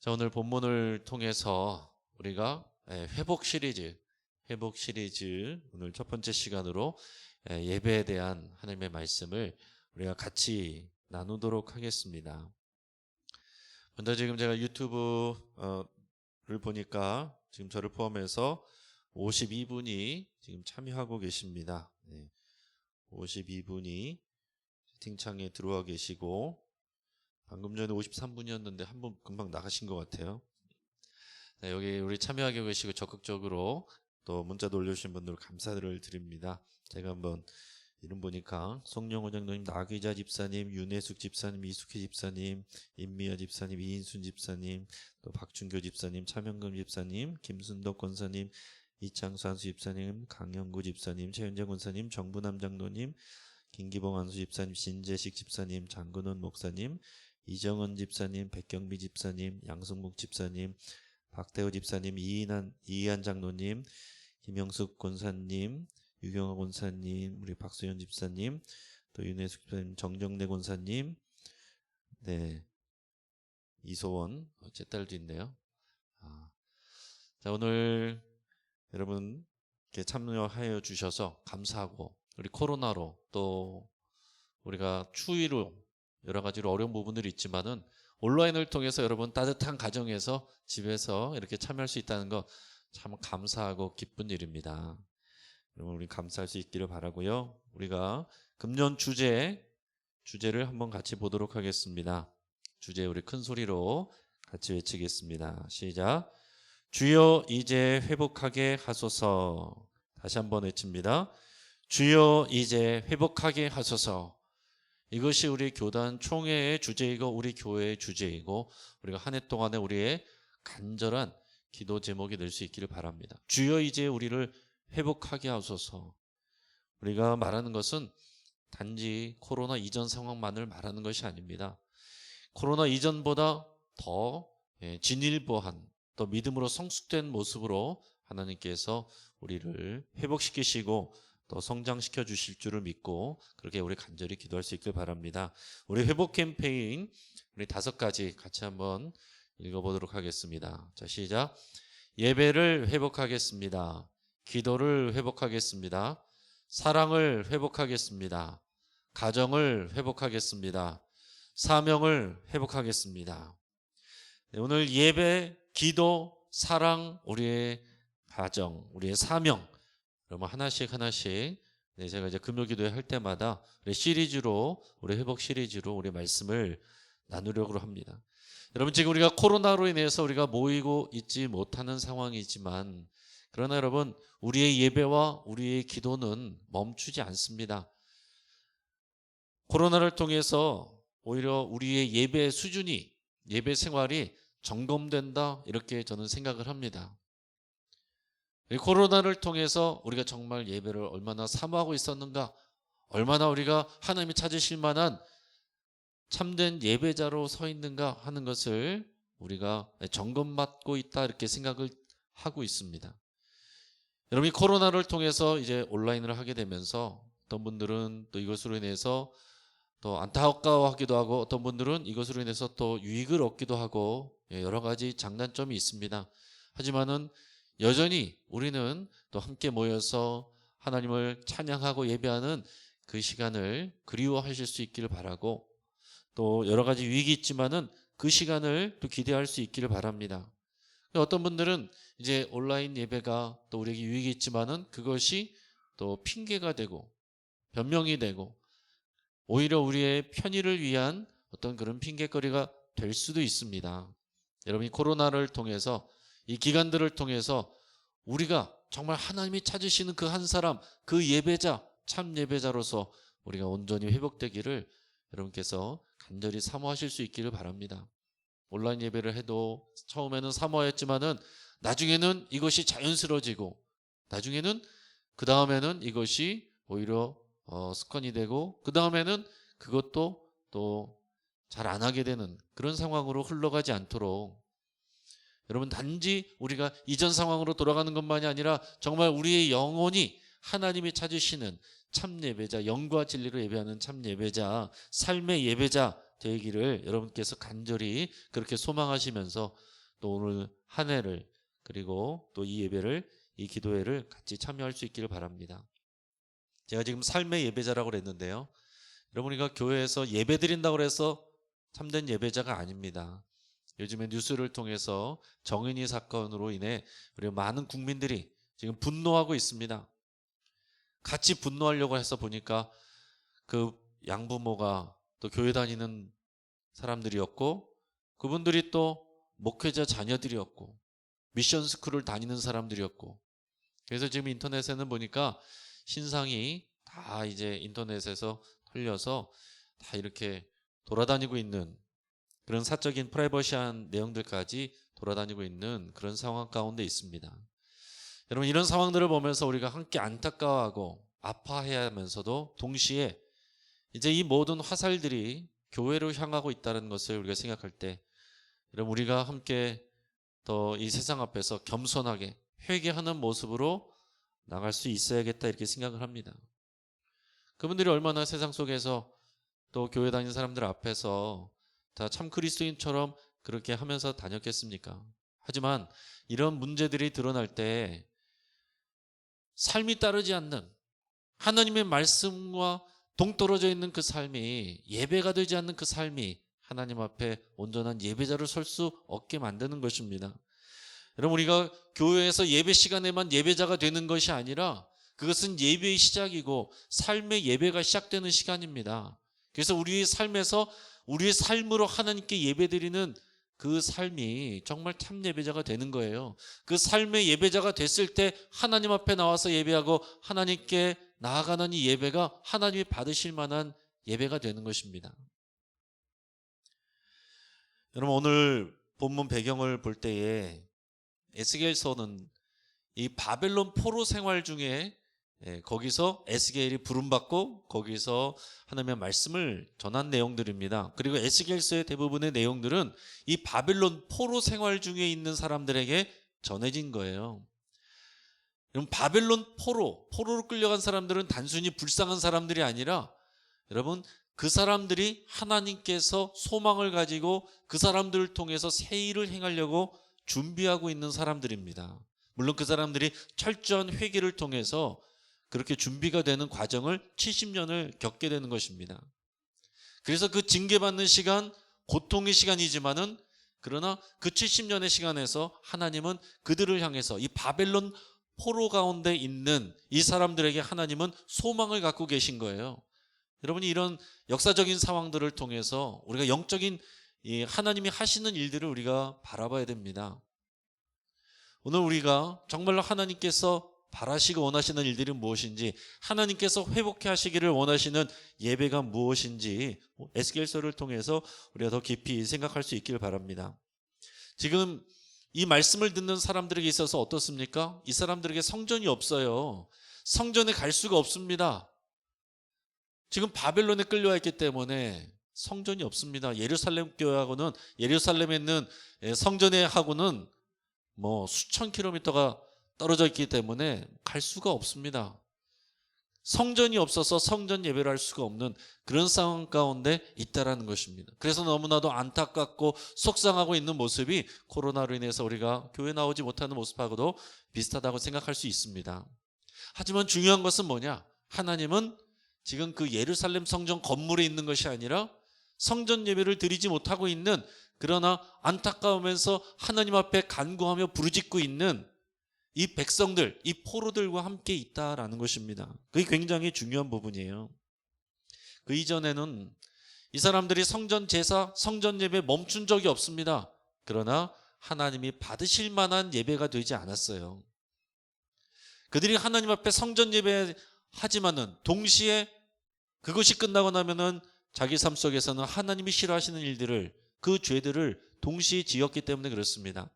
자, 오늘 본문을 통해서 우리가 회복 시리즈 오늘 첫 번째 시간으로 예배에 대한 하나님의 말씀을 우리가 같이 나누도록 하겠습니다. 먼저 지금 제가 유튜브를 보니까 지금 저를 포함해서 52분이 지금 참여하고 계십니다. 52분이 채팅창에 들어와 계시고, 방금 전에 53분이었는데 한 분 금방 나가신 것 같아요. 네, 여기 우리 참여하게 계시고 적극적으로 또 문자도 올려주신 분들 감사를 드립니다. 제가 한번 이름 보니까 송영호 장로님, 나기자 집사님, 윤혜숙 집사님, 이숙희 집사님, 임미아 집사님, 이인순 집사님, 또 박준교 집사님, 차명금 집사님, 김순덕 권사님, 이창수 한수 집사님, 강영구 집사님, 최윤재 권사님, 정부남 장로님, 김기봉 한수 집사님, 신재식 집사님, 장근원 목사님, 이정은 집사님, 백경미 집사님, 양승묵 집사님, 박태호 집사님, 이희한 장로님, 김영숙 권사님, 유경화 권사님, 우리 박수현 집사님, 또 윤혜숙 집사님, 정정래 권사님, 네, 이소원 제 딸도 있네요. 자, 오늘 여러분 이렇게 참여하여 주셔서 감사하고, 우리 코로나로 또 우리가 추위로 여러 가지로 어려운 부분들이 있지만은 온라인을 통해서 여러분 따뜻한 가정에서 집에서 이렇게 참여할 수 있다는 거 참 감사하고 기쁜 일입니다. 여러분 우리 감사할 수 있기를 바라고요. 우리가 금년 주제를 한번 같이 보도록 하겠습니다. 주제 우리 큰 소리로 같이 외치겠습니다. 시작. 주여 이제 회복하게 하소서. 다시 한번 외칩니다. 주여 이제 회복하게 하소서. 이것이 우리 교단 총회의 주제이고 우리 교회의 주제이고 우리가 한 해 동안에 우리의 간절한 기도 제목이 될 수 있기를 바랍니다. 주여 이제 우리를 회복하게 하소서. 우리가 말하는 것은 단지 코로나 이전 상황만을 말하는 것이 아닙니다. 코로나 이전보다 더 진일보한, 또 믿음으로 성숙된 모습으로 하나님께서 우리를 회복시키시고 또 성장시켜 주실 줄을 믿고 그렇게 우리 간절히 기도할 수 있길 바랍니다. 우리 회복 캠페인 우리 5가지 같이 한번 읽어보도록 하겠습니다. 자, 시작. 예배를 회복하겠습니다. 기도를 회복하겠습니다. 사랑을 회복하겠습니다. 가정을 회복하겠습니다. 사명을 회복하겠습니다. 네, 오늘 예배, 기도, 사랑, 우리의 가정, 우리의 사명, 여러분 하나씩 네, 제가 이제 금요 기도회 할 때마다 우리 회복 시리즈로 우리 말씀을 나누려고 합니다. 여러분 지금 우리가 코로나로 인해서 우리가 모이고 있지 못하는 상황이지만, 그러나 여러분 우리의 예배와 우리의 기도는 멈추지 않습니다. 코로나를 통해서 오히려 우리의 예배 수준이, 예배 생활이 점검된다, 이렇게 저는 생각을 합니다. 코로나를 통해서 우리가 정말 예배를 얼마나 사모하고 있었는가, 얼마나 우리가 하나님이 찾으실 만한 참된 예배자로 서 있는가 하는 것을 우리가 점검받고 있다, 이렇게 생각을 하고 있습니다. 여러분이 코로나를 통해서 이제 온라인을 하게 되면서 어떤 분들은 또 이것으로 인해서 또 안타까워하기도 하고, 어떤 분들은 이것으로 인해서 또 유익을 얻기도 하고, 여러 가지 장단점이 있습니다. 하지만은 여전히 우리는 또 함께 모여서 하나님을 찬양하고 예배하는 그 시간을 그리워하실 수 있기를 바라고, 또 여러 가지 유익이 있지만은 그 시간을 또 기대할 수 있기를 바랍니다. 어떤 분들은 이제 온라인 예배가 또 우리에게 유익이 있지만은 그것이 또 핑계가 되고 변명이 되고 오히려 우리의 편의를 위한 어떤 그런 핑계거리가 될 수도 있습니다. 여러분이 코로나를 통해서, 이 기간들을 통해서 우리가 정말 하나님이 찾으시는 그 한 사람, 그 예배자, 참 예배자로서 우리가 온전히 회복되기를 여러분께서 간절히 사모하실 수 있기를 바랍니다. 온라인 예배를 해도 처음에는 사모했지만은 나중에는 이것이 자연스러워지고, 나중에는 그 다음에는 이것이 오히려 습관이 되고, 그 다음에는 그것도 또 잘 안 하게 되는 그런 상황으로 흘러가지 않도록, 여러분 단지 우리가 이전 상황으로 돌아가는 것만이 아니라 정말 우리의 영혼이 하나님이 찾으시는 참 예배자, 영과 진리로 예배하는 참 예배자, 삶의 예배자 되기를 여러분께서 간절히 그렇게 소망하시면서 또 오늘 한 해를 그리고 또 이 예배를 이 기도회를 같이 참여할 수 있기를 바랍니다. 제가 지금 삶의 예배자라고 그랬는데요. 여러분 우리가 교회에서 예배 드린다고 해서 참된 예배자가 아닙니다. 요즘에 뉴스를 통해서 정인이 사건으로 인해 우리 많은 국민들이 지금 분노하고 있습니다. 같이 분노하려고 해서 보니까 그 양부모가 또 교회 다니는 사람들이었고 그분들이 또 목회자 자녀들이었고 미션 스쿨을 다니는 사람들이었고 그래서 지금 인터넷에는 보니까 신상이 다 이제 인터넷에서 털려서 다 이렇게 돌아다니고 있는 그런 사적인 프라이버시한 내용들까지 돌아다니고 있는 그런 상황 가운데 있습니다. 여러분 이런 상황들을 보면서 우리가 함께 안타까워하고 아파해야 하면서도 동시에 이제 이 모든 화살들이 교회로 향하고 있다는 것을 우리가 생각할 때 여러분 우리가 함께 더 이 세상 앞에서 겸손하게 회개하는 모습으로 나갈 수 있어야겠다 이렇게 생각을 합니다. 그분들이 얼마나 세상 속에서 또 교회 다니는 사람들 앞에서 다 참 그리스도인처럼 그렇게 하면서 다녔겠습니까? 하지만 이런 문제들이 드러날 때 삶이 따르지 않는 하나님의 말씀과 동떨어져 있는 그 삶이 예배가 되지 않는 그 삶이 하나님 앞에 온전한 예배자로 설 수 없게 만드는 것입니다. 여러분 우리가 교회에서 예배 시간에만 예배자가 되는 것이 아니라 그것은 예배의 시작이고 삶의 예배가 시작되는 시간입니다. 그래서 우리의 삶에서 우리의 삶으로 하나님께 예배드리는 그 삶이 정말 참 예배자가 되는 거예요. 그 삶의 예배자가 됐을 때 하나님 앞에 나와서 예배하고 하나님께 나아가는 이 예배가 하나님이 받으실 만한 예배가 되는 것입니다. 여러분 오늘 본문 배경을 볼 때에 에스겔서는 이 바벨론 포로 생활 중에 거기서 에스겔이 부름받고 거기서 하나님의 말씀을 전한 내용들입니다. 그리고 에스겔서의 대부분의 내용들은 이 바벨론 포로 생활 중에 있는 사람들에게 전해진 거예요. 여러분 바벨론 포로로 끌려간 사람들은 단순히 불쌍한 사람들이 아니라 여러분 그 사람들이 하나님께서 소망을 가지고 그 사람들을 통해서 새 일을 행하려고 준비하고 있는 사람들입니다. 물론 그 사람들이 철저한 회개를 통해서 그렇게 준비가 되는 과정을 70년을 겪게 되는 것입니다. 그래서 그 징계받는 시간, 고통의 시간이지만은 그러나 그 70년의 시간에서 하나님은 그들을 향해서 이 바벨론 포로 가운데 있는 이 사람들에게 하나님은 소망을 갖고 계신 거예요. 여러분이 이런 역사적인 상황들을 통해서 우리가 영적인 이 하나님이 하시는 일들을 우리가 바라봐야 됩니다. 오늘 우리가 정말로 하나님께서 바라시고 원하시는 일들이 무엇인지 하나님께서 회복해 하시기를 원하시는 예배가 무엇인지 에스겔서를 통해서 우리가 더 깊이 생각할 수 있기를 바랍니다. 지금 이 말씀을 듣는 사람들에게 있어서 어떻습니까? 이 사람들에게 성전이 없어요. 성전에 갈 수가 없습니다. 지금 바벨론에 끌려와 있기 때문에 성전이 없습니다. 예루살렘 교회하고는 예루살렘에 있는 성전에 하고는 뭐 수천 킬로미터가 떨어져 있기 때문에 갈 수가 없습니다. 성전이 없어서 성전 예배를 할 수가 없는 그런 상황 가운데 있다라는 것입니다. 그래서 너무나도 안타깝고 속상하고 있는 모습이 코로나로 인해서 우리가 교회 나오지 못하는 모습하고도 비슷하다고 생각할 수 있습니다. 하지만 중요한 것은 뭐냐? 하나님은 지금 그 예루살렘 성전 건물에 있는 것이 아니라 성전 예배를 드리지 못하고 있는 그러나 안타까우면서 하나님 앞에 간구하며 부르짖고 있는 이 백성들, 이 포로들과 함께 있다라는 것입니다. 그게 굉장히 중요한 부분이에요. 그 이전에는 이 사람들이 성전 제사, 성전 예배 멈춘 적이 없습니다. 그러나 하나님이 받으실 만한 예배가 되지 않았어요. 그들이 하나님 앞에 성전 예배 하지만은 동시에 그것이 끝나고 나면은 자기 삶 속에서는 하나님이 싫어하시는 일들을 그 죄들을 동시에 지었기 때문에 그렇습니다.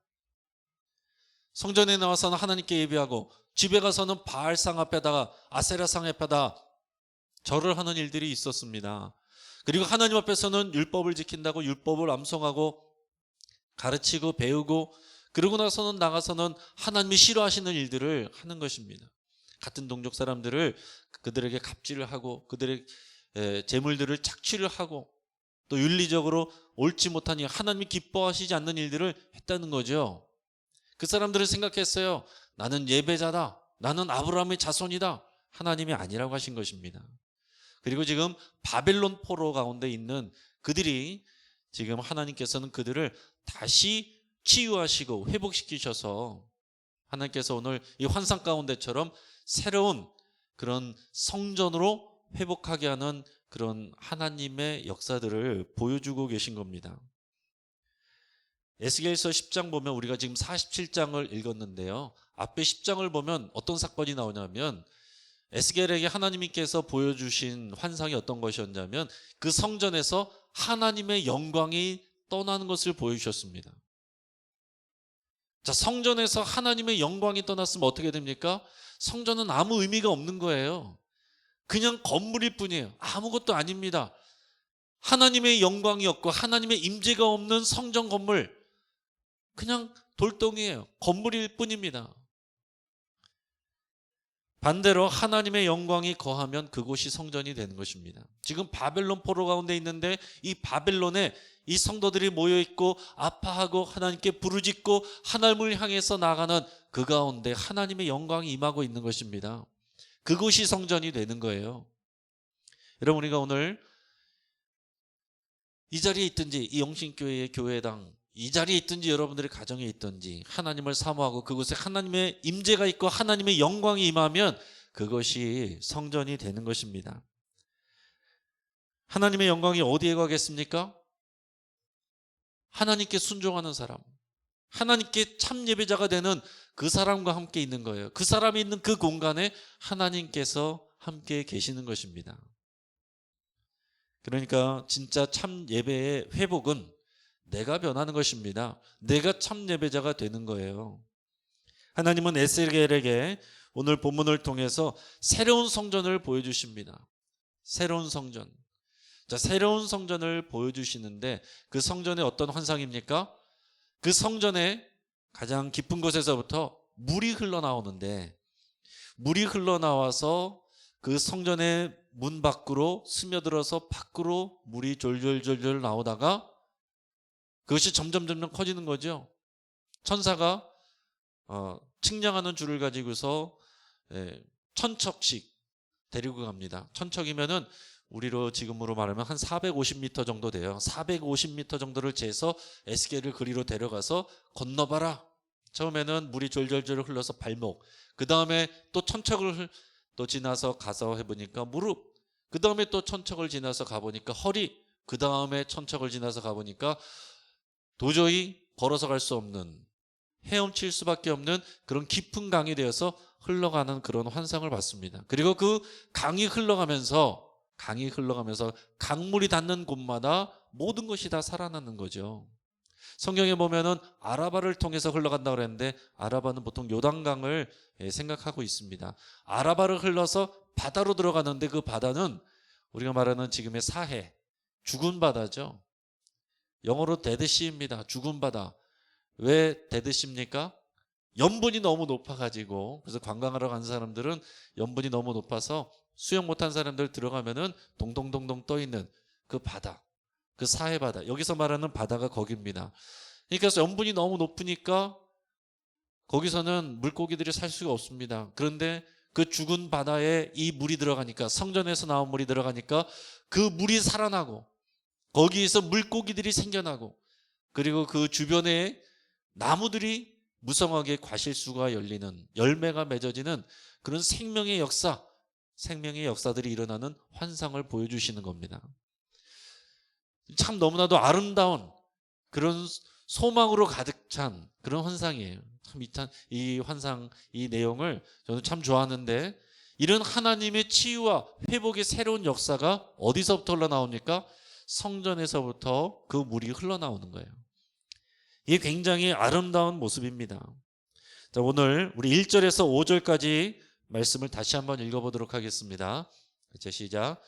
성전에 나와서는 하나님께 예배하고 집에 가서는 바알상 앞에다가 아세라상 앞에다 절을 하는 일들이 있었습니다. 그리고 하나님 앞에서는 율법을 지킨다고 율법을 암송하고 가르치고 배우고 그러고 나서는 나가서는 하나님이 싫어하시는 일들을 하는 것입니다. 같은 동족 사람들을 그들에게 갑질을 하고 그들의 재물들을 착취를 하고 또 윤리적으로 옳지 못한 일, 하나님이 기뻐하시지 않는 일들을 했다는 거죠. 그 사람들은 생각했어요. 나는 예배자다. 나는 아브라함의 자손이다. 하나님이 아니라고 하신 것입니다. 그리고 지금 바벨론 포로 가운데 있는 그들이 지금 하나님께서는 그들을 다시 치유하시고 회복시키셔서 하나님께서 오늘 이 환상 가운데처럼 새로운 그런 성전으로 회복하게 하는 그런 하나님의 역사들을 보여주고 계신 겁니다. 에스겔서 10장 보면 우리가 지금 47장을 읽었는데요. 앞에 10장을 보면 어떤 사건이 나오냐면 에스겔에게 하나님께서 보여주신 환상이 어떤 것이었냐면 그 성전에서 하나님의 영광이 떠나는 것을 보여주셨습니다. 자, 성전에서 하나님의 영광이 떠났으면 어떻게 됩니까? 성전은 아무 의미가 없는 거예요. 그냥 건물일 뿐이에요. 아무것도 아닙니다. 하나님의 영광이 없고 하나님의 임재가 없는 성전 건물, 그냥 돌덩이에요. 건물일 뿐입니다. 반대로 하나님의 영광이 거하면 그곳이 성전이 되는 것입니다. 지금 바벨론 포로 가운데 있는데 이 바벨론에 이 성도들이 모여있고 아파하고 하나님께 부르짖고 하나님을 향해서 나가는 그 가운데 하나님의 영광이 임하고 있는 것입니다. 그곳이 성전이 되는 거예요. 여러분, 우리가 오늘 이 자리에 있든지 이 영신교회의 교회당 이 자리에 있든지 여러분들의 가정에 있든지 하나님을 사모하고 그곳에 하나님의 임재가 있고 하나님의 영광이 임하면 그것이 성전이 되는 것입니다. 하나님의 영광이 어디에 가겠습니까? 하나님께 순종하는 사람, 하나님께 참 예배자가 되는 그 사람과 함께 있는 거예요. 그 사람이 있는 그 공간에 하나님께서 함께 계시는 것입니다. 그러니까 진짜 참 예배의 회복은 내가 변하는 것입니다. 내가 참 예배자가 되는 거예요. 하나님은 에스겔에게 오늘 본문을 통해서 새로운 성전을 보여주십니다. 새로운 성전. 자, 새로운 성전을 보여주시는데 그 성전의 어떤 환상입니까? 그 성전의 가장 깊은 곳에서부터 물이 흘러나오는데 물이 흘러나와서 그 성전의 문 밖으로 스며들어서 밖으로 물이 졸졸졸졸 나오다가 그것이 점점 커지는 거죠. 천사가 측량하는 줄을 가지고서 천척씩 데리고 갑니다. 천척이면은 우리로 지금으로 말하면 한 450m 정도 돼요. 450m 정도를 재서 에스겔을 그리로 데려가서 건너봐라. 처음에는 물이 졸졸졸 흘러서 발목, 그 다음에 또 천척을 또 지나서 가서 해보니까 무릎, 그 다음에 또 천척을 지나서 가보니까 허리, 그 다음에 천척을 지나서 가보니까 도저히 걸어서 갈 수 없는, 헤엄칠 수밖에 없는 그런 깊은 강이 되어서 흘러가는 그런 환상을 봤습니다. 그리고 그 강이 흘러가면서 강물이 닿는 곳마다 모든 것이 다 살아나는 거죠. 성경에 보면은 아라바를 통해서 흘러간다고 그랬는데 아라바는 보통 요단강을 생각하고 있습니다. 아라바를 흘러서 바다로 들어가는데 그 바다는 우리가 말하는 지금의 사해, 죽은 바다죠. 영어로 데드시입니다. 죽은 바다. 왜 데드시입니까? 염분이 너무 높아가지고, 그래서 관광하러 간 사람들은 염분이 너무 높아서 수영 못한 사람들 들어가면은 동동동동 떠있는 그 바다, 그 사해 바다, 여기서 말하는 바다가 거기입니다. 그러니까 염분이 너무 높으니까 거기서는 물고기들이 살 수가 없습니다. 그런데 그 죽은 바다에 이 물이 들어가니까, 성전에서 나온 물이 들어가니까 그 물이 살아나고 거기에서 물고기들이 생겨나고, 그리고 그 주변에 나무들이 무성하게 과실수가 열리는, 열매가 맺어지는 그런 생명의 역사들이 일어나는 환상을 보여주시는 겁니다. 참 너무나도 아름다운 그런 소망으로 가득 찬 그런 환상이에요. 참 이 환상, 이 내용을 저는 참 좋아하는데, 이런 하나님의 치유와 회복의 새로운 역사가 어디서부터 흘러나옵니까? 성전에서부터 그 물이 흘러나오는 거예요. 이게 굉장히 아름다운 모습입니다. 자, 오늘 우리 1절에서 5절까지 말씀을 다시 한번 읽어보도록 하겠습니다. 자, 시작.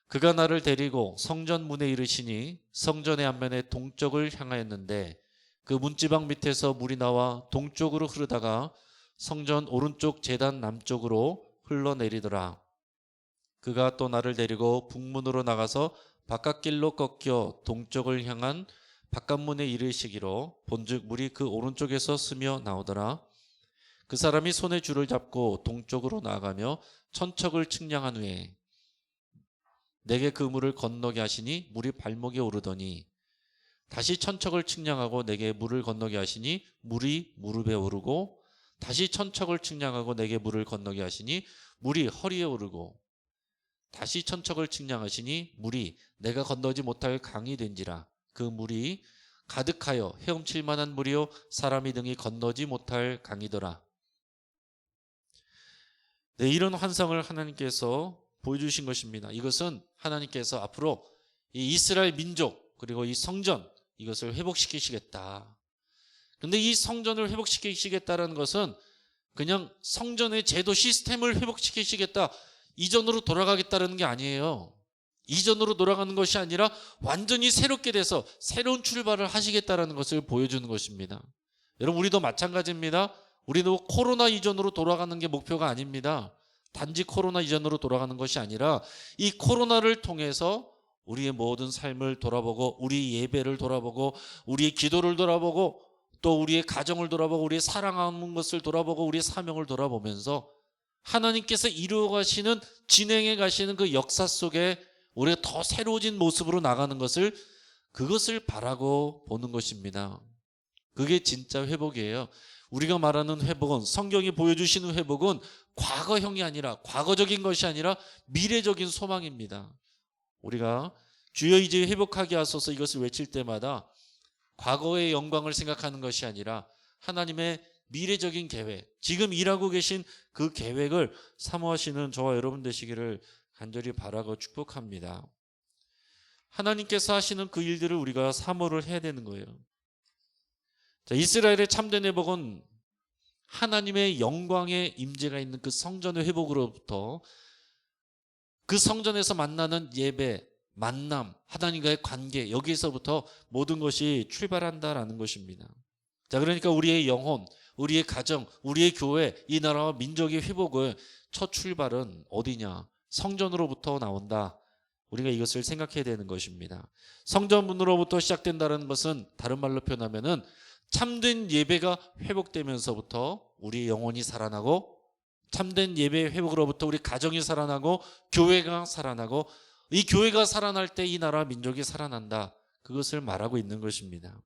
그가 나를 데리고 성전 문에 이르시니 성전의 앞면에 동쪽을 향하였는데 그 문지방 밑에서 물이 나와 동쪽으로 흐르다가 성전 오른쪽 제단 남쪽으로 흘러내리더라. 그가 또 나를 데리고 북문으로 나가서 바깥길로 꺾여 동쪽을 향한 바깥문에 이르시기로 본즉 물이 그 오른쪽에서 스며 나오더라. 그 사람이 손에 줄을 잡고 동쪽으로 나아가며 천척을 측량한 후에 내게 그 물을 건너게 하시니 물이 발목에 오르더니 다시 천척을 측량하고 내게 물을 건너게 하시니 물이 무릎에 오르고 다시 천척을 측량하고 내게 물을 건너게 하시니 물이 허리에 오르고 다시 천척을 측량하시니 물이 내가 건너지 못할 강이 된지라. 그 물이 가득하여 헤엄칠 만한 물이요 사람이 등이 건너지 못할 강이더라. 네, 이런 환상을 하나님께서 보여주신 것입니다. 이것은 하나님께서 앞으로 이 이스라엘 민족 그리고 이 성전 이것을 회복시키시겠다. 근데 이 성전을 회복시키시겠다는 것은 그냥 성전의 제도 시스템을 회복시키시겠다, 이전으로 돌아가겠다는 게 아니에요. 이전으로 돌아가는 것이 아니라 완전히 새롭게 돼서 새로운 출발을 하시겠다는 것을 보여주는 것입니다. 여러분, 우리도 마찬가지입니다. 우리도 코로나 이전으로 돌아가는 게 목표가 아닙니다. 단지 코로나 이전으로 돌아가는 것이 아니라 이 코로나를 통해서 우리의 모든 삶을 돌아보고 우리 예배를 돌아보고 우리의 기도를 돌아보고 또 우리의 가정을 돌아보고 우리의 사랑하는 것을 돌아보고 우리의 사명을 돌아보면서 하나님께서 이루어 가시는 진행해 가시는 그 역사 속에 우리가 더 새로워진 모습으로 나가는 것을 그것을 바라고 보는 것입니다. 그게 진짜 회복이에요. 우리가 말하는 회복은, 성경이 보여주시는 회복은 과거형이 아니라, 과거적인 것이 아니라 미래적인 소망입니다. 우리가 주여 이제 회복하게 하소서 이것을 외칠 때마다 과거의 영광을 생각하는 것이 아니라 하나님의 미래적인 계획, 지금 일하고 계신 그 계획을 사모하시는 저와 여러분 되시기를 간절히 바라고 축복합니다. 하나님께서 하시는 그 일들을 우리가 사모를 해야 되는 거예요. 자, 이스라엘의 참된 회복은 하나님의 영광의 임재가 있는 그 성전의 회복으로부터 그 성전에서 만나는 예배, 만남, 하나님과의 관계, 여기에서부터 모든 것이 출발한다라는 것입니다. 자, 그러니까 우리의 영혼, 우리의 가정, 우리의 교회, 이 나라와 민족의 회복의 첫 출발은 어디냐? 성전으로부터 나온다. 우리가 이것을 생각해야 되는 것입니다. 성전문으로부터 시작된다는 것은 다른 말로 표현하면은 참된 예배가 회복되면서부터 우리 영혼이 살아나고, 참된 예배 회복으로부터 우리 가정이 살아나고 교회가 살아나고, 이 교회가 살아날 때 이 나라 민족이 살아난다. 그것을 말하고 있는 것입니다.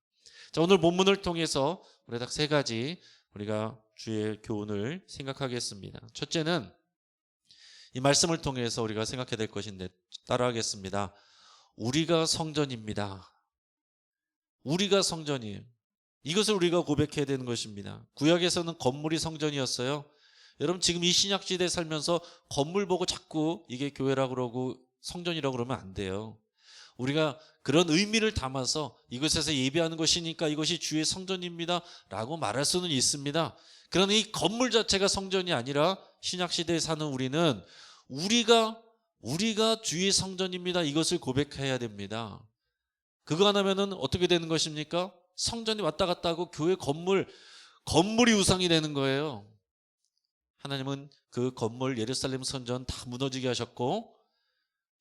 자, 오늘 본문을 통해서 우리 딱 세 가지 우리가 주의 교훈을 생각하겠습니다. 첫째는 이 말씀을 통해서 우리가 생각해야 될 것인데 따라하겠습니다. 우리가 성전입니다. 우리가 성전이에요. 이것을 우리가 고백해야 되는 것입니다. 구약에서는 건물이 성전이었어요. 여러분, 지금 이 신약시대에 살면서 건물 보고 자꾸 이게 교회라고 그러고 성전이라고 그러면 안 돼요. 우리가 그런 의미를 담아서 이곳에서 예배하는 것이니까 이것이 주의 성전입니다 라고 말할 수는 있습니다. 그러나 이 건물 자체가 성전이 아니라 신약시대에 사는 우리는 우리가 주의 성전입니다, 이것을 고백해야 됩니다. 그거 안 하면은 어떻게 되는 것입니까? 성전이 왔다 갔다 하고 교회 건물이 우상이 되는 거예요. 하나님은 그 건물 예루살렘 성전 다 무너지게 하셨고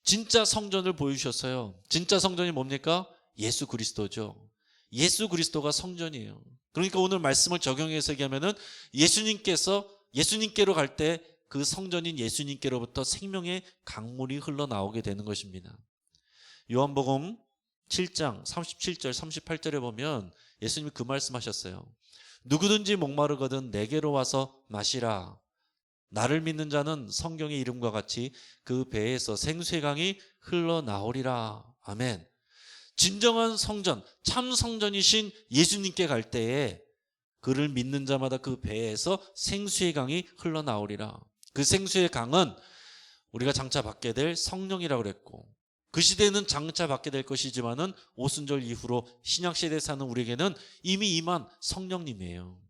진짜 성전을 보여주셨어요. 진짜 성전이 뭡니까? 예수 그리스도죠. 예수 그리스도가 성전이에요. 그러니까 오늘 말씀을 적용해서 얘기하면은 예수님께로 갈 때 그 성전인 예수님께로부터 생명의 강물이 흘러나오게 되는 것입니다. 요한복음 7장 37절 38절에 보면 예수님이 그 말씀하셨어요. 누구든지 목마르거든 내게로 와서 마시라. 나를 믿는 자는 성경의 이름과 같이 그 배에서 생수의 강이 흘러나오리라. 아멘. 진정한 성전, 참 성전이신 예수님께 갈 때에 그를 믿는 자마다 그 배에서 생수의 강이 흘러나오리라. 그 생수의 강은 우리가 장차 받게 될 성령이라고 그랬고, 그 시대에는 장차 받게 될 것이지만은 오순절 이후로 신약시대에 사는 우리에게는 이미 임한 성령님이에요.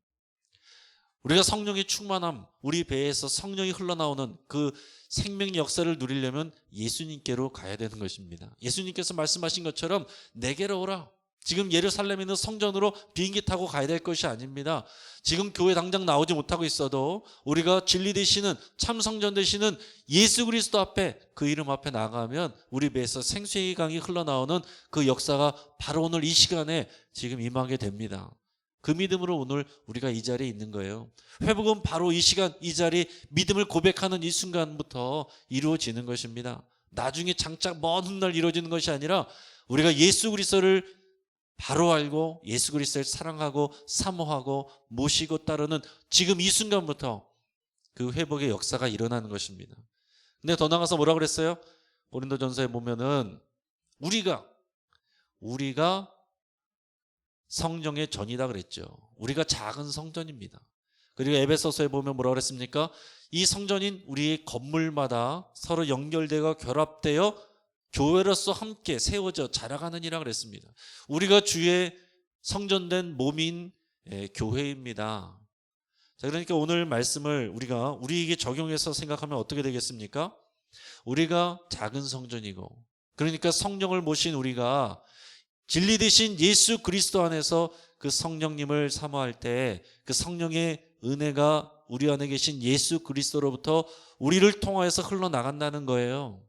우리가 성령의 충만함, 우리 배에서 성령이 흘러나오는 그 생명 역사를 누리려면 예수님께로 가야 되는 것입니다. 예수님께서 말씀하신 것처럼 내게로 오라. 지금 예루살렘에 있는 성전으로 비행기 타고 가야 될 것이 아닙니다. 지금 교회 당장 나오지 못하고 있어도 우리가 진리 되시는 참 성전 되시는 예수 그리스도 앞에, 그 이름 앞에 나가면 우리 배에서 생수의 강이 흘러나오는 그 역사가 바로 오늘 이 시간에 지금 임하게 됩니다. 그 믿음으로 오늘 우리가 이 자리에 있는 거예요. 회복은 바로 이 시간, 이 자리, 믿음을 고백하는 이 순간부터 이루어지는 것입니다. 나중에 장차 먼 훗날 이루어지는 것이 아니라 우리가 예수 그리스도를 바로 알고 예수 그리스도를 사랑하고 사모하고 모시고 따르는 지금 이 순간부터 그 회복의 역사가 일어나는 것입니다. 근데 더 나가서 뭐라고 그랬어요? 고린도전서에 보면은 우리가 성령의 전이다 그랬죠. 우리가 작은 성전입니다. 그리고 에베소서에 보면 뭐라고 그랬습니까? 이 성전인 우리의 건물마다 서로 연결되어 결합되어 교회로서 함께 세워져 자라가느니라 그랬습니다. 우리가 주의 성전된 몸인 교회입니다. 자, 그러니까 오늘 말씀을 우리가 우리에게 적용해서 생각하면 어떻게 되겠습니까? 우리가 작은 성전이고, 그러니까 성령을 모신 우리가 진리 되신 예수 그리스도 안에서 그 성령님을 사모할 때 그 성령의 은혜가 우리 안에 계신 예수 그리스도로부터 우리를 통하여서 흘러나간다는 거예요.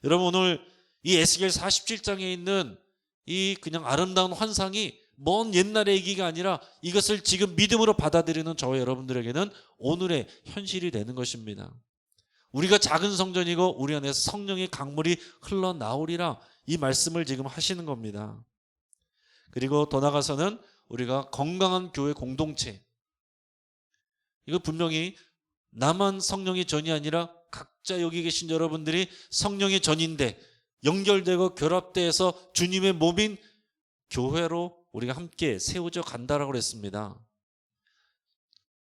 여러분, 오늘 이 에스겔 47장에 있는 이 그냥 아름다운 환상이 먼 옛날의 얘기가 아니라 이것을 지금 믿음으로 받아들이는 저와 여러분들에게는 오늘의 현실이 되는 것입니다. 우리가 작은 성전이고 우리 안에서 성령의 강물이 흘러나오리라, 이 말씀을 지금 하시는 겁니다. 그리고 더 나아가서는 우리가 건강한 교회 공동체, 이거 분명히 나만 성령의 전이 아니라 각자 여기 계신 여러분들이 성령의 전인데 연결되고 결합돼서 주님의 몸인 교회로 우리가 함께 세워져 간다라고 그랬습니다.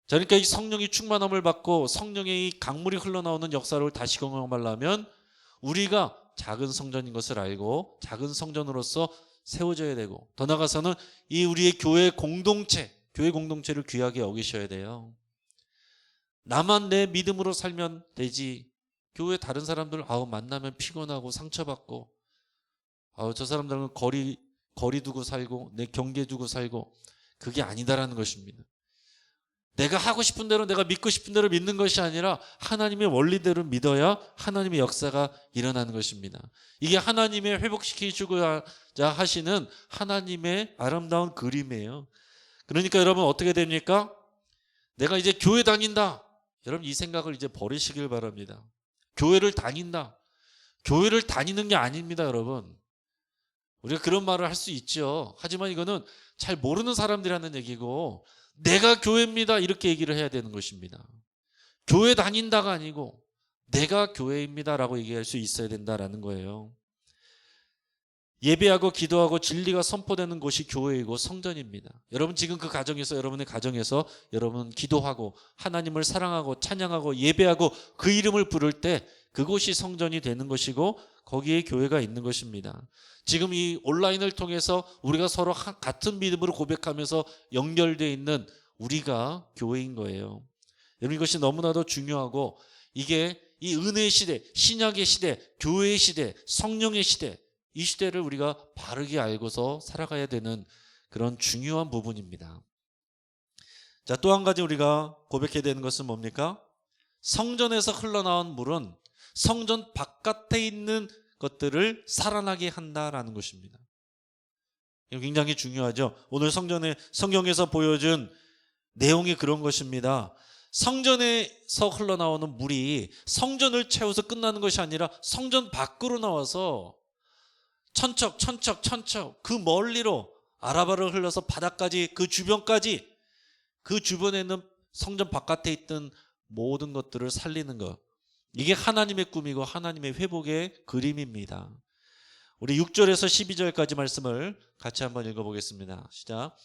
자, 그러니까 이 성령의 충만함을 받고 성령의 이 강물이 흘러나오는 역사를 다시 경험하려면 우리가 작은 성전인 것을 알고 작은 성전으로서 세워져야 되고, 더 나아가서는 이 우리의 교회 공동체를 귀하게 여기셔야 돼요. 나만 내 믿음으로 살면 되지, 교회 다른 사람들 만나면 피곤하고 상처받고, 저 사람들은 거리 두고 살고 내 경계 두고 살고, 그게 아니다라는 것입니다. 내가 하고 싶은 대로, 내가 믿고 싶은 대로 믿는 것이 아니라 하나님의 원리대로 믿어야 하나님의 역사가 일어나는 것입니다. 이게 하나님의 회복시키시고자 하시는 하나님의 아름다운 그림이에요. 그러니까 여러분 어떻게 됩니까? 내가 이제 교회 다닌다, 여러분 이 생각을 이제 버리시길 바랍니다. 교회를 다닌다, 교회를 다니는 게 아닙니다. 여러분, 우리가 그런 말을 할 수 있죠. 하지만 이거는 잘 모르는 사람들이 하는 얘기고, 내가 교회입니다 이렇게 얘기를 해야 되는 것입니다. 교회 다닌다가 아니고 내가 교회입니다 라고 얘기할 수 있어야 된다라는 거예요. 예배하고 기도하고 진리가 선포되는 곳이 교회이고 성전입니다. 여러분 지금 그 가정에서, 여러분의 가정에서 여러분 기도하고 하나님을 사랑하고 찬양하고 예배하고 그 이름을 부를 때 그곳이 성전이 되는 것이고 거기에 교회가 있는 것입니다. 지금 이 온라인을 통해서 우리가 서로 같은 믿음으로 고백하면서 연결되어 있는 우리가 교회인 거예요. 여러분 이것이 너무나도 중요하고, 이게 이 은혜의 시대, 신약의 시대, 교회의 시대, 성령의 시대, 이 시대를 우리가 바르게 알고서 살아가야 되는 그런 중요한 부분입니다. 자, 또 한 가지 우리가 고백해야 되는 것은 뭡니까? 성전에서 흘러나온 물은 성전 바깥에 있는 것들을 살아나게 한다라는 것입니다. 이거 굉장히 중요하죠. 오늘 성경에서 보여준 내용이 그런 것입니다. 성전에서 흘러나오는 물이 성전을 채워서 끝나는 것이 아니라 성전 밖으로 나와서 천척 그 멀리로 아라바를 흘러서 바다까지, 그 주변까지, 그 주변에 있는 성전 바깥에 있던 모든 것들을 살리는 것, 이게 하나님의 꿈이고 하나님의 회복의 그림입니다. 우리 6절에서 12절까지 말씀을 같이 한번 읽어보겠습니다. 시작.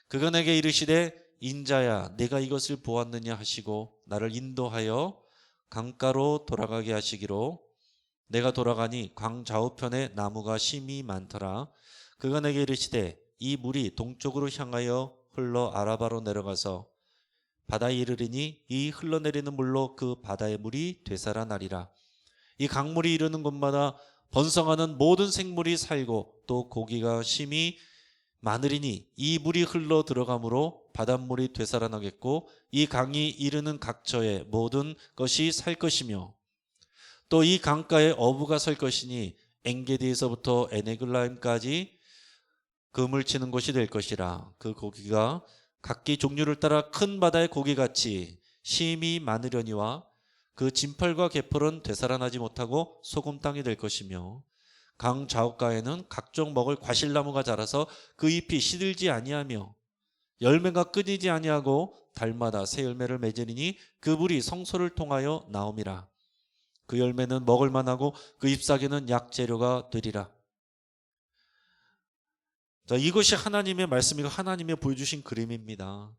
그가 내게 이르시되 인자야 내가 이것을 보았느냐 하시고 나를 인도하여 강가로 돌아가게 하시기로, 내가 돌아가니 광 좌우편에 나무가 심이 많더라. 그가 내게 이르시되 이 물이 동쪽으로 향하여 흘러 아라바로 내려가서 바다에 이르리니 이 흘러내리는 물로 그 바다의 물이 되살아나리라. 이 강물이 이르는 곳마다 번성하는 모든 생물이 살고 또 고기가 심히 많으리니 이 물이 흘러 들어가므로 바닷물이 되살아나겠고 이 강이 이르는 각처에 모든 것이 살 것이며 또 이 강가에 어부가 설 것이니 엔게디에서부터 에네글라임까지 그물 치는 곳이 될 것이라. 그 고기가 각기 종류를 따라 큰 바다의 고기같이 심이 많으려니와 그 진펄과 개펄은 되살아나지 못하고 소금 땅이 될 것이며 강 좌우가에는 각종 먹을 과실나무가 자라서 그 잎이 시들지 아니하며 열매가 끊이지 아니하고 달마다 새 열매를 맺으리니 그 물이 성소를 통하여 나옴이라. 그 열매는 먹을 만하고 그 잎사귀는 약재료가 되리라. 자, 이것이 하나님의 말씀이고 하나님의 보여주신 그림입니다.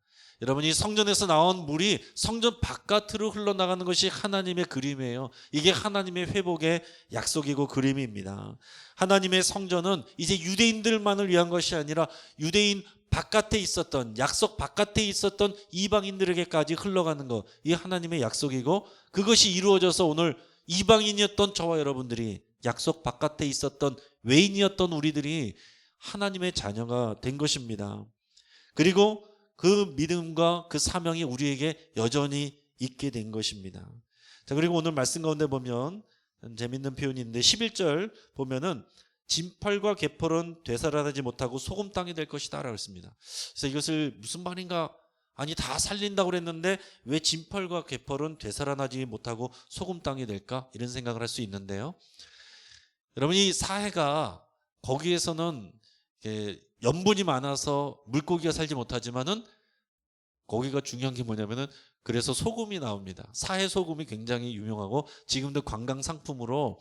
여러분이 성전에서 나온 물이 성전 바깥으로 흘러나가는 것이 하나님의 그림이에요. 이게 하나님의 회복의 약속이고 그림입니다. 하나님의 성전은 이제 유대인들만을 위한 것이 아니라 유대인 바깥에 있었던, 약속 바깥에 있었던 이방인들에게까지 흘러가는 것, 이게 하나님의 약속이고 그것이 이루어져서 오늘 이방인이었던 저와 여러분들이, 약속 바깥에 있었던 외인이었던 우리들이 하나님의 자녀가 된 것입니다. 그리고 그 믿음과 그 사명이 우리에게 여전히 있게 된 것입니다. 자, 그리고 오늘 말씀 가운데 보면 재밌는 표현인데 11절 보면은 진펄과 개펄은 되살아나지 못하고 소금 땅이 될 것이다 라고 했습니다. 그래서 이것을 무슨 말인가? 아니, 다 살린다고 그랬는데 왜 진펄과 개펄은 되살아나지 못하고 소금 땅이 될까? 이런 생각을 할 수 있는데요. 여러분, 이 사해가 거기에서는 염분이 많아서 물고기가 살지 못하지만은 거기가 중요한 게 뭐냐면은 그래서 소금이 나옵니다. 사해 소금이 굉장히 유명하고 지금도 관광 상품으로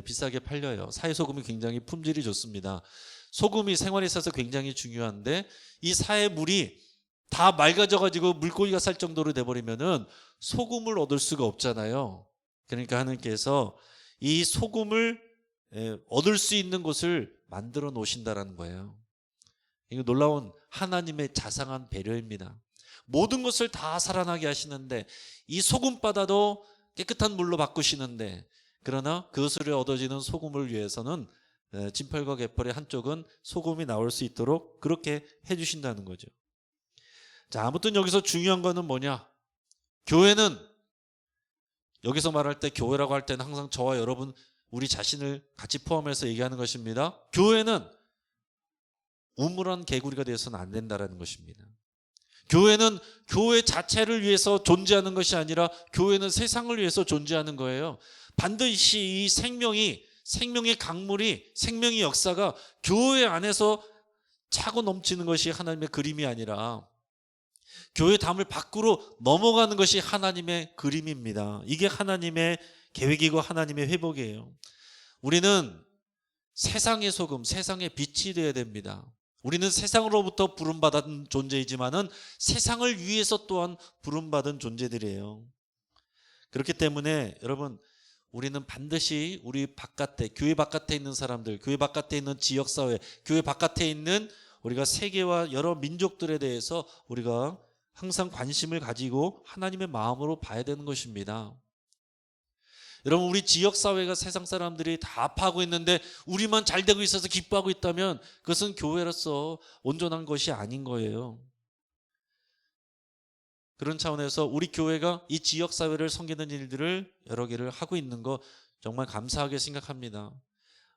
비싸게 팔려요. 사해 소금이 굉장히 품질이 좋습니다. 소금이 생활에 있어서 굉장히 중요한데 이 사해 물이 다 맑아져가지고 물고기가 살 정도로 돼버리면은 소금을 얻을 수가 없잖아요. 그러니까 하나님께서 이 소금을 얻을 수 있는 곳을 만들어 놓으신다라는 거예요. 이거 놀라운 하나님의 자상한 배려입니다. 모든 것을 다 살아나게 하시는데 이 소금바다도 깨끗한 물로 바꾸시는데, 그러나 그것을 얻어지는 소금을 위해서는 진펄과 개펄의 한쪽은 소금이 나올 수 있도록 그렇게 해주신다는 거죠. 자, 아무튼 여기서 중요한 거는 뭐냐? 교회는, 여기서 말할 때 교회라고 할 때는 항상 저와 여러분 우리 자신을 같이 포함해서 얘기하는 것입니다. 교회는 우물한 개구리가 되어서는 안 된다는 것입니다. 교회는 교회 자체를 위해서 존재하는 것이 아니라 교회는 세상을 위해서 존재하는 거예요. 반드시 이 생명의 강물이, 생명의 역사가 교회 안에서 차고 넘치는 것이 하나님의 그림이 아니라 교회 담을 밖으로 넘어가는 것이 하나님의 그림입니다. 이게 하나님의 계획이고 하나님의 회복이에요. 우리는 세상의 소금, 세상의 빛이 되어야 됩니다. 우리는 세상으로부터 부름받은 존재이지만은 세상을 위해서 또한 부름받은 존재들이에요. 그렇기 때문에 여러분, 우리는 반드시 우리 바깥에, 교회 바깥에 있는 사람들, 교회 바깥에 있는 지역사회, 교회 바깥에 있는 우리가 세계와 여러 민족들에 대해서 우리가 항상 관심을 가지고 하나님의 마음으로 봐야 되는 것입니다. 여러분, 우리 지역사회가 세상 사람들이 다 아파하고 있는데 우리만 잘 되고 있어서 기뻐하고 있다면 그것은 교회로서 온전한 것이 아닌 거예요. 그런 차원에서 우리 교회가 이 지역사회를 섬기는 일들을 여러 개를 하고 있는 거 정말 감사하게 생각합니다.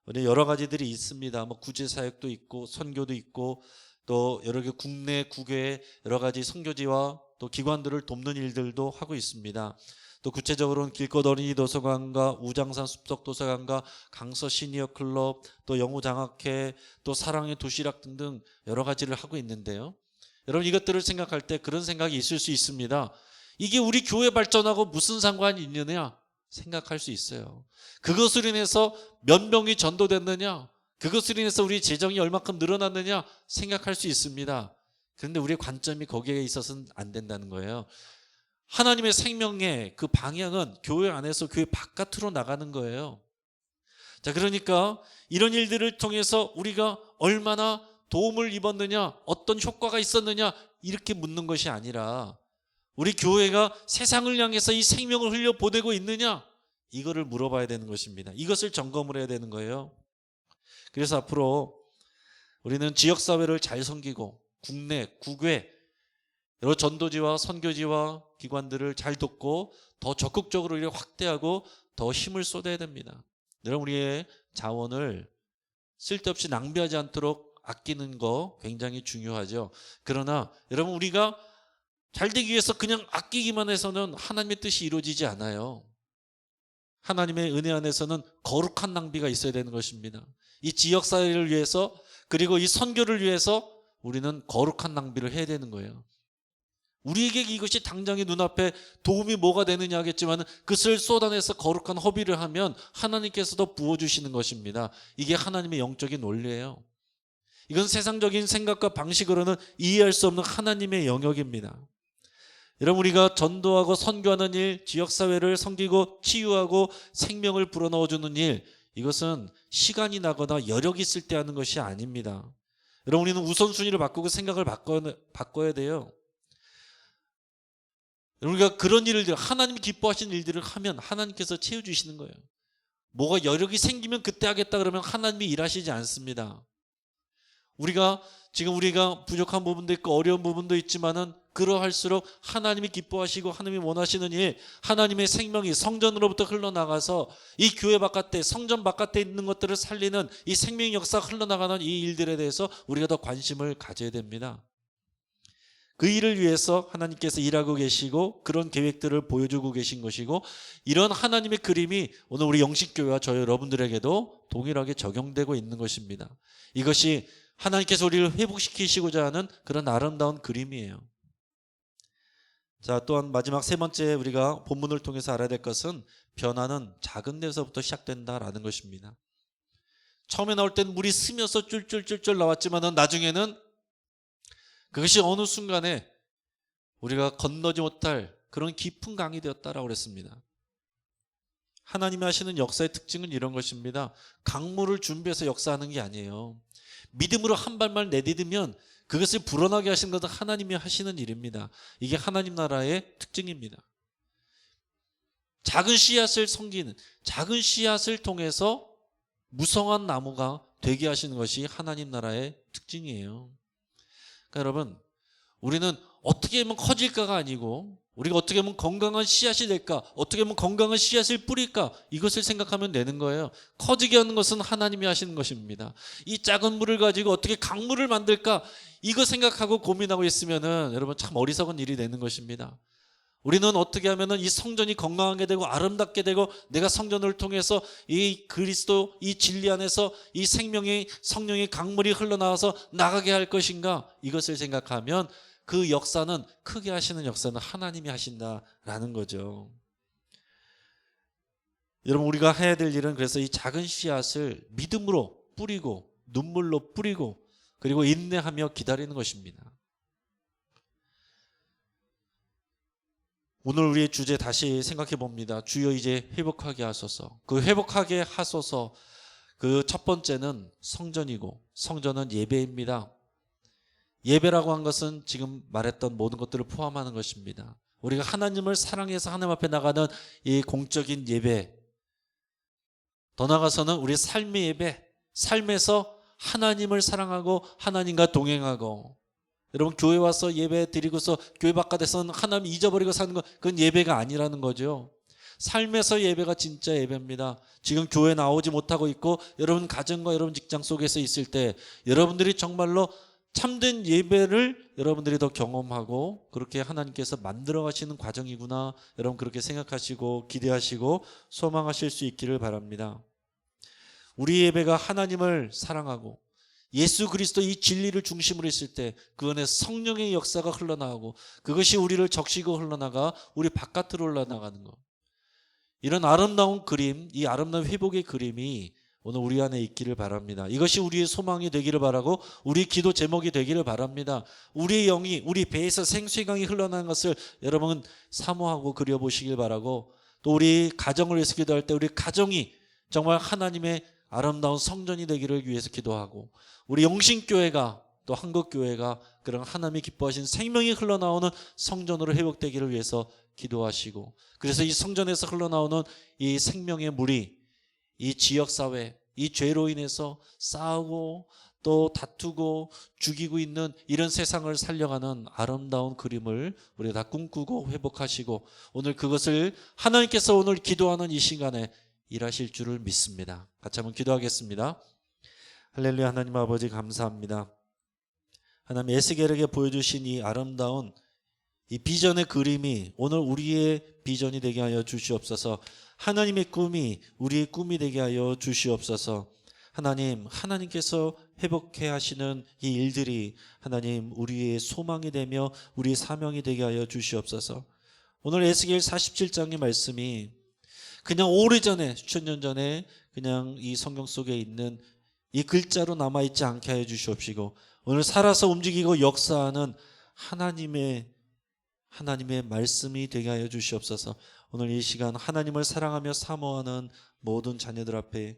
우리 여러 가지들이 있습니다. 뭐 구제사역도 있고 선교도 있고 또 여러 개 국내 국외 여러 가지 선교지와 또 기관들을 돕는 일들도 하고 있습니다. 또 구체적으로는 길꽃 어린이 도서관과 우장산 숲속 도서관과 강서 시니어 클럽, 또 영우 장학회, 또 사랑의 도시락 등등 여러 가지를 하고 있는데요. 여러분, 이것들을 생각할 때 그런 생각이 있을 수 있습니다. 이게 우리 교회 발전하고 무슨 상관이 있느냐 생각할 수 있어요. 그것으로 인해서 몇 명이 전도됐느냐, 그것으로 인해서 우리 재정이 얼마큼 늘어났느냐 생각할 수 있습니다. 그런데 우리의 관점이 거기에 있어서는 안 된다는 거예요. 하나님의 생명의 그 방향은 교회 안에서 교회 바깥으로 나가는 거예요. 자, 그러니까 이런 일들을 통해서 우리가 얼마나 도움을 입었느냐, 어떤 효과가 있었느냐 이렇게 묻는 것이 아니라 우리 교회가 세상을 향해서 이 생명을 흘려 보내고 있느냐 이거를 물어봐야 되는 것입니다. 이것을 점검을 해야 되는 거예요. 그래서 앞으로 우리는 지역사회를 잘 섬기고 국내, 국외 여러 전도지와 선교지와 기관들을 잘 돕고 더 적극적으로 이를 확대하고 더 힘을 쏟아야 됩니다. 여러분, 우리의 자원을 쓸데없이 낭비하지 않도록 아끼는 거 굉장히 중요하죠. 그러나 여러분, 우리가 잘 되기 위해서 그냥 아끼기만 해서는 하나님의 뜻이 이루어지지 않아요. 하나님의 은혜 안에서는 거룩한 낭비가 있어야 되는 것입니다. 이 지역사회를 위해서 그리고 이 선교를 위해서 우리는 거룩한 낭비를 해야 되는 거예요. 우리에게 이것이 당장의 눈앞에 도움이 뭐가 되느냐 하겠지만 그것을 쏟아내서 거룩한 허비를 하면 하나님께서도 부어주시는 것입니다. 이게 하나님의 영적인 원리예요. 이건 세상적인 생각과 방식으로는 이해할 수 없는 하나님의 영역입니다. 여러분, 우리가 전도하고 선교하는 일, 지역사회를 섬기고 치유하고 생명을 불어넣어주는 일, 이것은 시간이 나거나 여력이 있을 때 하는 것이 아닙니다. 여러분, 우리는 우선순위를 바꾸고 생각을 바꿔야 돼요. 우리가 그런 일들, 하나님이 기뻐하시는 일들을 하면 하나님께서 채워주시는 거예요. 뭐가 여력이 생기면 그때 하겠다 그러면 하나님이 일하시지 않습니다. 우리가 부족한 부분도 있고 어려운 부분도 있지만은 그러할수록 하나님이 기뻐하시고 하나님이 원하시는 일, 하나님의 생명이 성전으로부터 흘러나가서 이 교회 바깥에, 성전 바깥에 있는 것들을 살리는 이 생명의 역사가 흘러나가는 이 일들에 대해서 우리가 더 관심을 가져야 됩니다. 그 일을 위해서 하나님께서 일하고 계시고 그런 계획들을 보여주고 계신 것이고, 이런 하나님의 그림이 오늘 우리 영식교회와 저 여러분들에게도 동일하게 적용되고 있는 것입니다. 이것이 하나님께서 우리를 회복시키시고자 하는 그런 아름다운 그림이에요. 자, 또한 마지막 세 번째 우리가 본문을 통해서 알아야 될 것은 변화는 작은 데서부터 시작된다라는 것입니다. 처음에 나올 땐 물이 스며서 쫄쫄쫄쫄 나왔지만 나중에는 그것이 어느 순간에 우리가 건너지 못할 그런 깊은 강이 되었다라고 그랬습니다. 하나님이 하시는 역사의 특징은 이런 것입니다. 강물을 준비해서 역사하는 게 아니에요. 믿음으로 한 발만 내디디면 그것을 불어나게 하시는 것은 하나님이 하시는 일입니다. 이게 하나님 나라의 특징입니다. 작은 씨앗을 섬기는, 작은 씨앗을 통해서 무성한 나무가 되게 하시는 것이 하나님 나라의 특징이에요. 그러니까 여러분, 우리는 어떻게 하면 커질까가 아니고 우리가 어떻게 하면 건강한 씨앗이 될까, 어떻게 하면 건강한 씨앗을 뿌릴까, 이것을 생각하면 되는 거예요. 커지게 하는 것은 하나님이 하시는 것입니다. 이 작은 물을 가지고 어떻게 강물을 만들까, 이거 생각하고 고민하고 있으면은 여러분 참 어리석은 일이 되는 것입니다. 우리는 어떻게 하면은 이 성전이 건강하게 되고 아름답게 되고 내가 성전을 통해서 이 그리스도 이 진리 안에서 이 생명의 성령의 강물이 흘러나와서 나가게 할 것인가, 이것을 생각하면 그 역사는, 크게 하시는 역사는 하나님이 하신다라는 거죠. 여러분, 우리가 해야 될 일은 그래서 이 작은 씨앗을 믿음으로 뿌리고 눈물로 뿌리고 그리고 인내하며 기다리는 것입니다. 오늘 우리의 주제 다시 생각해 봅니다. 주여 이제 회복하게 하소서. 그 회복하게 하소서, 그 첫 번째는 성전이고, 성전은 예배입니다. 예배라고 한 것은 지금 말했던 모든 것들을 포함하는 것입니다. 우리가 하나님을 사랑해서 하나님 앞에 나가는 이 공적인 예배, 더 나아가서는 우리 삶의 예배, 삶에서 하나님을 사랑하고 하나님과 동행하고, 여러분 교회 와서 예배 드리고서 교회 바깥에서는 하나님 잊어버리고 사는 건 그건 예배가 아니라는 거죠. 삶에서 예배가 진짜 예배입니다. 지금 교회 나오지 못하고 있고 여러분 가정과 여러분 직장 속에서 있을 때 여러분들이 정말로 참된 예배를 여러분들이 더 경험하고 그렇게 하나님께서 만들어 가시는 과정이구나, 여러분 그렇게 생각하시고 기대하시고 소망하실 수 있기를 바랍니다. 우리 예배가 하나님을 사랑하고 예수 그리스도 이 진리를 중심으로 있을 때 그 안에 성령의 역사가 흘러나가고 그것이 우리를 적시고 흘러나가 우리 바깥으로 흘러나가는 것, 이런 아름다운 그림, 이 아름다운 회복의 그림이 오늘 우리 안에 있기를 바랍니다. 이것이 우리의 소망이 되기를 바라고 우리 기도 제목이 되기를 바랍니다. 우리의 영이, 우리 배에서 생수의 강이 흘러나는 것을 여러분 사모하고 그려보시길 바라고, 또 우리 가정을 위해서 기도할 때 우리 가정이 정말 하나님의 아름다운 성전이 되기를 위해서 기도하고, 우리 영신교회가 또 한국교회가 그런 하나님이 기뻐하신 생명이 흘러나오는 성전으로 회복되기를 위해서 기도하시고, 그래서 이 성전에서 흘러나오는 이 생명의 물이 이 지역사회, 이 죄로 인해서 싸우고 또 다투고 죽이고 있는 이런 세상을 살려가는 아름다운 그림을 우리가 다 꿈꾸고 회복하시고 오늘 그것을 하나님께서 오늘 기도하는 이 시간에 일하실 줄을 믿습니다. 같이 한번 기도하겠습니다. 할렐루야. 하나님 아버지 감사합니다. 하나님 에스겔에게 보여주신 이 아름다운 이 비전의 그림이 오늘 우리의 비전이 되게 하여 주시옵소서. 하나님의 꿈이 우리의 꿈이 되게 하여 주시옵소서. 하나님께서 회복해 하시는 이 일들이 하나님 우리의 소망이 되며 우리의 사명이 되게 하여 주시옵소서. 오늘 에스겔 47장의 말씀이 그냥 오래전에 수천 년 전에 그냥 이 성경 속에 있는 이 글자로 남아있지 않게 하여 주시옵시고 오늘 살아서 움직이고 역사하는 하나님의 말씀이 되게 하여 주시옵소서. 오늘 이 시간 하나님을 사랑하며 사모하는 모든 자녀들 앞에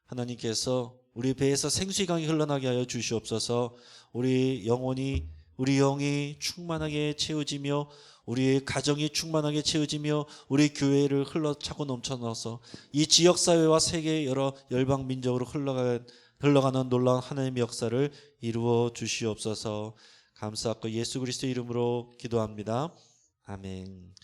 하나님께서 우리 배에서 생수의 강이 흘러나게 하여 주시옵소서. 우리 영이 충만하게 채워지며 우리의 가정이 충만하게 채워지며 우리 교회를 흘러차고 넘쳐나서 이 지역사회와 세계 여러 열방 민족으로 흘러가는 놀라운 하나님의 역사를 이루어 주시옵소서. 감사하고 예수 그리스도 이름으로 기도합니다. 아멘.